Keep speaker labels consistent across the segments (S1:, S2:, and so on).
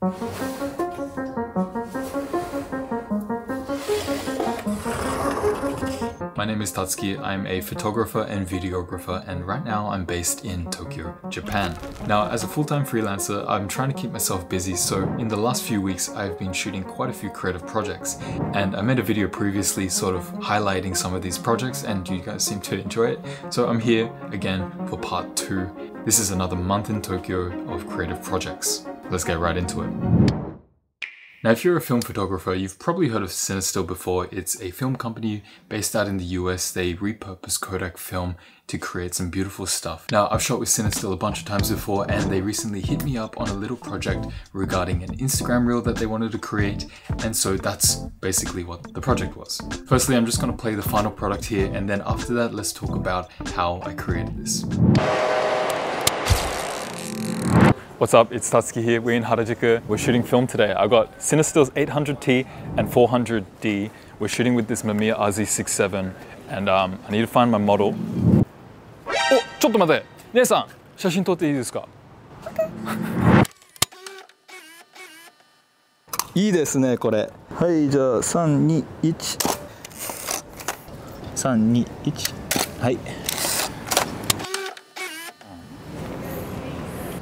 S1: My name is Tatsuki, I'm a photographer and videographer, and right now I'm based in Tokyo, Japan. Now, as a full-time freelancer, I'm trying to keep myself busy, so in the last few weeks I've been shooting quite a few creative projects, and I made a video previously sort of highlighting some of these projects, and you guys seem to enjoy it, so I'm here again for part 2. This is another month in Tokyo of creative projects. Let's get right into it. Now, if you're a film photographer, you've probably heard of Cinestill before. It's a film company based out in the US. They repurpose Kodak film to create some beautiful stuff. Now, I've shot with Cinestill a bunch of times before, and they recently hit me up on a little project regarding an Instagram reel that they wanted to create, and so that's basically what the project was. Firstly, I'm just going to play the final product here, and then after that, let's talk about how I created this. What's up, it's Tatsuki here. We're in Harajuku. We're shooting film today. I've got Cinestill's 800T and 400D. We're shooting with this Mamiya RZ67, and I need to find my model. Oh, ちょっと待って。姉さん、写真撮っていいですか?
S2: いいですね、これ。はい、じゃあ3、2、1。3、2、1。はい。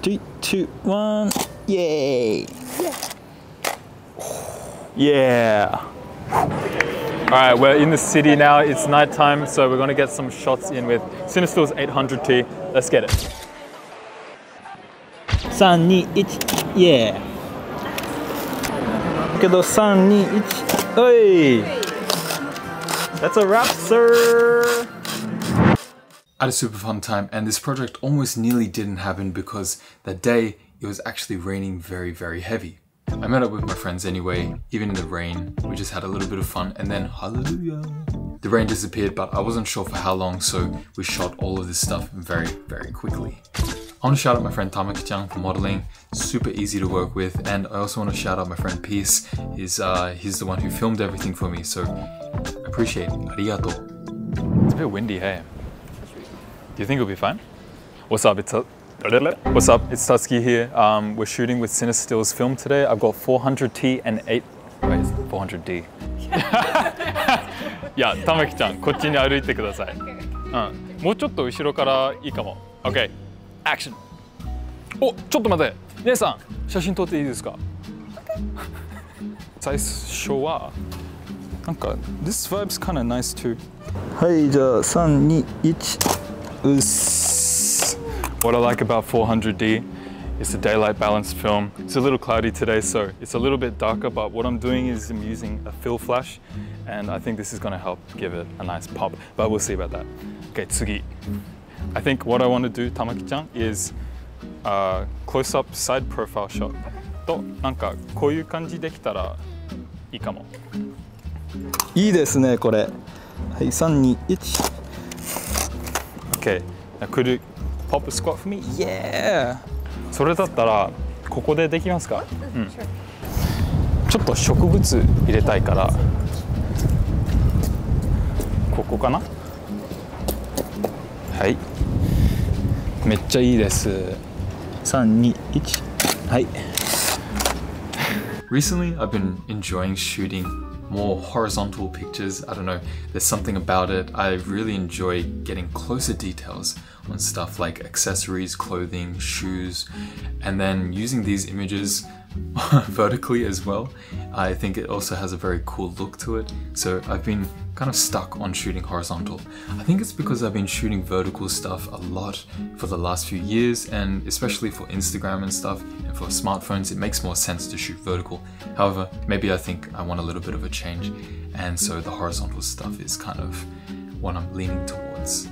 S2: 3, 2, 1, yay!
S1: Yeah! Alright, we're in the city now, it's nighttime, so we're gonna get some shots in with Cinestill's 800T. Let's get it.
S2: 3、2、1、yeah! けど3、2、1、おい! That's a wrap, sir!
S1: I had a super fun time, and this project almost nearly didn't happen because that day it was actually raining very, very heavy. I met up with my friends anyway, even in the rain. We just had a little bit of fun, and then hallelujah! The rain disappeared, but I wasn't sure for how long, so we shot all of this stuff very, very quickly. I want to shout out my friend Tamaki-chan for modeling. Super easy to work with, and I also want to shout out my friend Peace. He's the one who filmed everything for me, so appreciate it. Arigato. It's a bit windy, hey? Do you think it'll be fine? What's up? It's Tatsuki here. We're shooting with Cinestill's film today. I've got 400T and 400D. Yeah, Tamaki-chan, こっちに歩いてください。もうちょっと後ろからいいかも。Okay, action. お、ちょっと待って。姉さん、写真撮っていいですか? 最初はなんか this vibe's kind of nice too.
S2: はい、じゃあ3、2、1。
S1: What I like about 400D is the daylight balanced film. It's a little cloudy today, so it's a little bit darker, but what I'm doing is I'm using a fill flash, and I think this is going to help give it a nice pop, but we'll see about that. Okay, tsugi. I think what I want to do, Tamaki-chan, is a close-up side profile shot. と、なんかこういう感じできたらいいかも。
S2: いいですね、これ。はい、3、2、1。
S1: Okay, now could you pop a squat for me? Yeah! それだったらここでできますか? ちょっと植物入れたいからここかな? はい。めっちゃいいです。3、2、1。はい。Recently, I've been enjoying shooting more horizontal pictures. I don't know, there's something about it. I really enjoy getting closer details on stuff like accessories, clothing, shoes, and then using these images vertically as well. I think it also has a very cool look to it. So I've been kind of stuck on shooting horizontal. I think it's because I've been shooting vertical stuff a lot for the last few years, and especially for Instagram and stuff, and for smartphones, it makes more sense to shoot vertical. However, maybe I think I want a little bit of a change, and so the horizontal stuff is kind of what I'm leaning towards.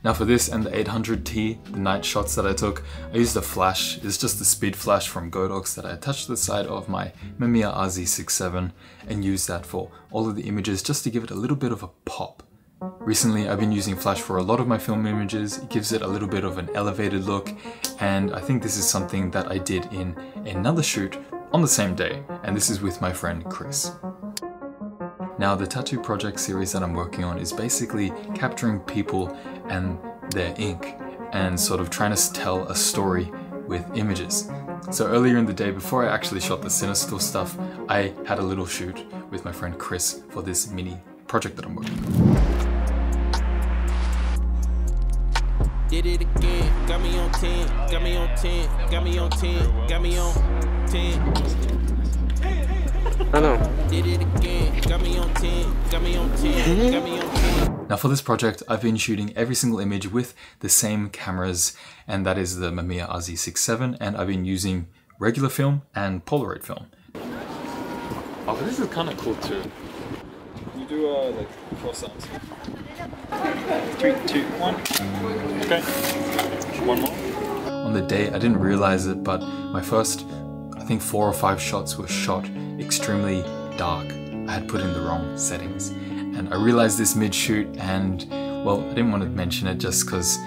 S1: Now for this and the 800T, the night shots that I took, I used a flash. It's just the speed flash from Godox that I attached to the side of my Mamiya RZ67 and used that for all of the images just to give it a little bit of a pop. Recently, I've been using flash for a lot of my film images. It gives it a little bit of an elevated look, and I think this is something that I did in another shoot on the same day, and this is with my friend Chris. Now, the tattoo project series that I'm working on is basically capturing people and their ink and sort of trying to tell a story with images. So earlier in the day, before I actually shot the Cinestill stuff, I had a little shoot with my friend Chris for this mini project that I'm working on.
S3: Did it again, got me on 10, got me on 10, got me on 10, got me on 10. I know. Did it again, got me on 10, got me on 10, got me on 10.
S1: Now for this project, I've been shooting every single image with the same cameras, and that is the Mamiya RZ67, and I've been using regular film and Polaroid film. Oh, but this is kind of cool too.
S2: You do like 4 sounds. 3, 2, 1. Okay. One more.
S1: On the day, I didn't realize it, but my first, I think 4 or 5 shots were shot extremely dark. I had put in the wrong settings. And I realized this mid-shoot, and well, I didn't want to mention it just because,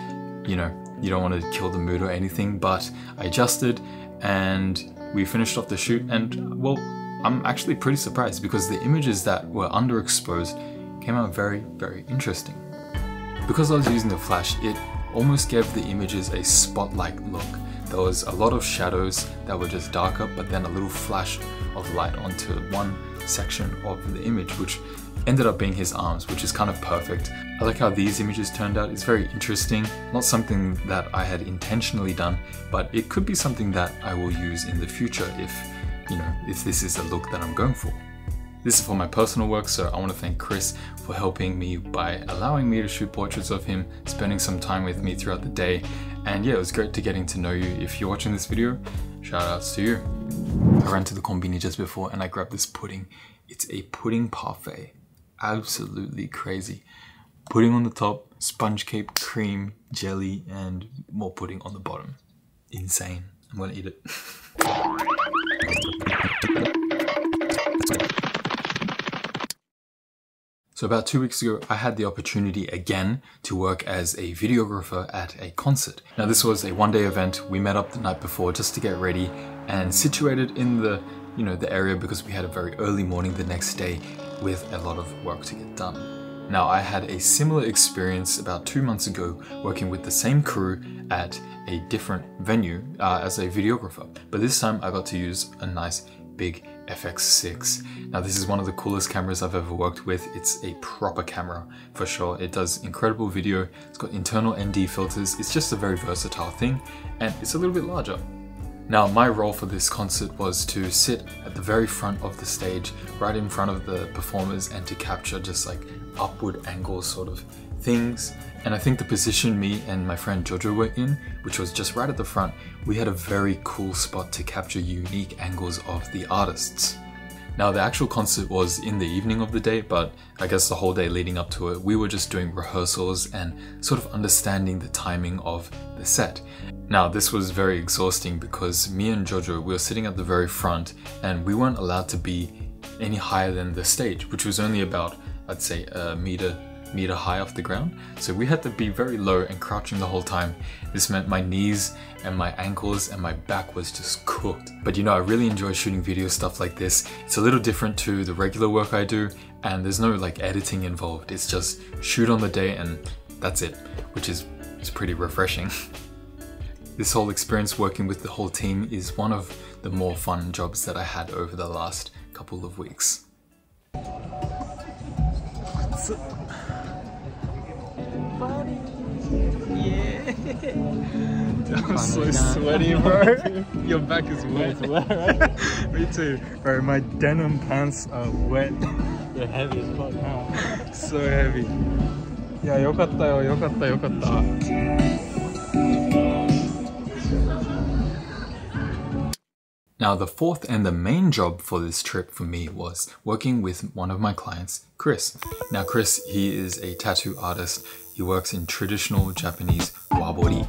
S1: you know, you don't want to kill the mood or anything, but I adjusted and we finished off the shoot, and well, I'm actually pretty surprised because the images that were underexposed came out very, very interesting. Because I was using the flash, it almost gave the images a spotlight look. There was a lot of shadows that were just darker, but then a little flash of light onto one section of the image, which ended up being his arms, which is kind of perfect. I like how these images turned out. It's very interesting. Not something that I had intentionally done, but it could be something that I will use in the future if, you know, if this is a look that I'm going for. This is for my personal work, so I want to thank Chris for helping me by allowing me to shoot portraits of him, spending some time with me throughout the day. And yeah, it was great to getting to know you. If you're watching this video, shout outs to you. I ran to the konbini just before and I grabbed this pudding. It's a pudding parfait. Absolutely crazy. Pudding on the top, sponge cake, cream, jelly, and more pudding on the bottom. Insane. I'm gonna eat it. So about 2 weeks ago, I had the opportunity again to work as a videographer at a concert. Now this was a one-day event. We met up the night before just to get ready and situated in the, you know, the area because we had a very early morning the next day with a lot of work to get done. Now I had a similar experience about 2 months ago working with the same crew at a different venue as a videographer, but this time I got to use a nice big FX6. Now this is one of the coolest cameras I've ever worked with. It's a proper camera for sure. It does incredible video. It's got internal ND filters. It's just a very versatile thing, and it's a little bit larger. Now my role for this concert was to sit at the very front of the stage, right in front of the performers, and to capture just like upward angle sort of things. And I think the position me and my friend Jojo were in, which was just right at the front, we had a very cool spot to capture unique angles of the artists. Now the actual concert was in the evening of the day, but I guess the whole day leading up to it, we were just doing rehearsals and sort of understanding the timing of the set. Now this was very exhausting because me and Jojo, we were sitting at the very front and we weren't allowed to be any higher than the stage, which was only about, I'd say, a meter high off the ground. So we had to be very low and crouching the whole time. This meant my knees and my ankles and my back was just cooked. But you know, I really enjoy shooting video stuff like this. It's a little different to the regular work I do, and there's no like editing involved. It's just shoot on the day and that's it, which is pretty refreshing. This whole experience working with the whole team is one of the more fun jobs that I had over the last couple of weeks.
S2: Yeah. I'm so sweaty, bro. Your back is wet. It's wet, right? Me too. Bro, my denim pants are wet. They're heavy as fuck now. So heavy. Yeah, yokatta yo, yokatta, yokatta.
S1: Now the fourth and the main job for this trip for me was working with one of my clients, Chris. Now Chris, he is a tattoo artist. He works in traditional Japanese wabori,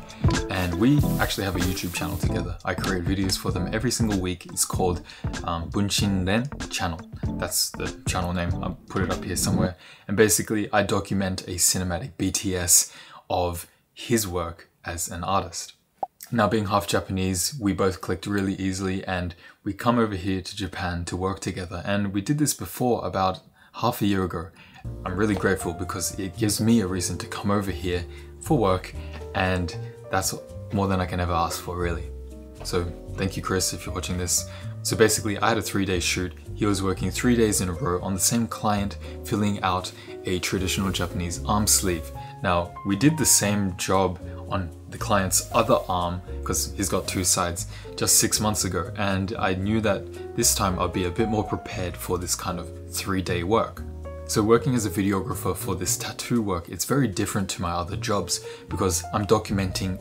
S1: and we actually have a YouTube channel together. I create videos for them every single week. It's called Bunshinren channel. That's the channel name. I'll put it up here somewhere. And basically I document a cinematic BTS of his work as an artist. Now being half Japanese, we both clicked really easily and we come over here to Japan to work together, and we did this before about half a year ago. I'm really grateful because it gives me a reason to come over here for work, and that's more than I can ever ask for, really. So thank you, Chris, if you're watching this. So basically, I had a 3-day shoot. He was working 3 days in a row on the same client, filling out a traditional Japanese arm sleeve. Now, we did the same job on the client's other arm, because he's got 2 sides, just 6 months ago, and I knew that this time I'd be a bit more prepared for this kind of 3-day work. So working as a videographer for this tattoo work, it's very different to my other jobs because I'm documenting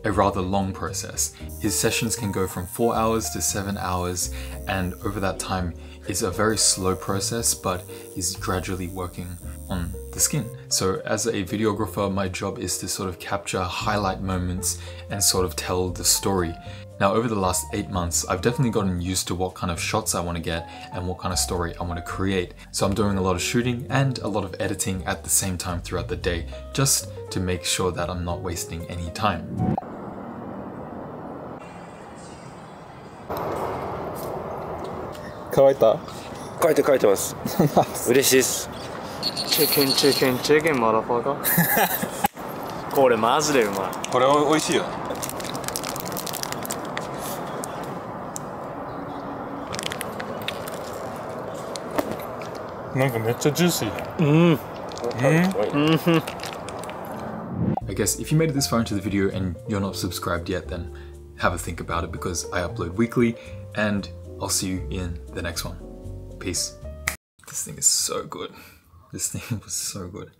S1: a rather long process. His sessions can go from 4 hours to 7 hours, and over that time it's a very slow process, but he's gradually working on the skin. So as a videographer, my job is to sort of capture highlight moments and sort of tell the story. Now, over the last 8 months, I've definitely gotten used to what kind of shots I want to get and what kind of story I want to create. So I'm doing a lot of shooting and a lot of editing at the same time throughout the day, just to make sure that I'm not wasting any time.
S2: Chicken, motherfucker. これマジでうまい。これおいしいよ。なんかめっちゃジューシー。
S1: I guess if you made it this far into the video and you're not subscribed yet, then have a think about it because I upload weekly, and I'll see you in the next one. Peace. This thing is so good. This thing was so good.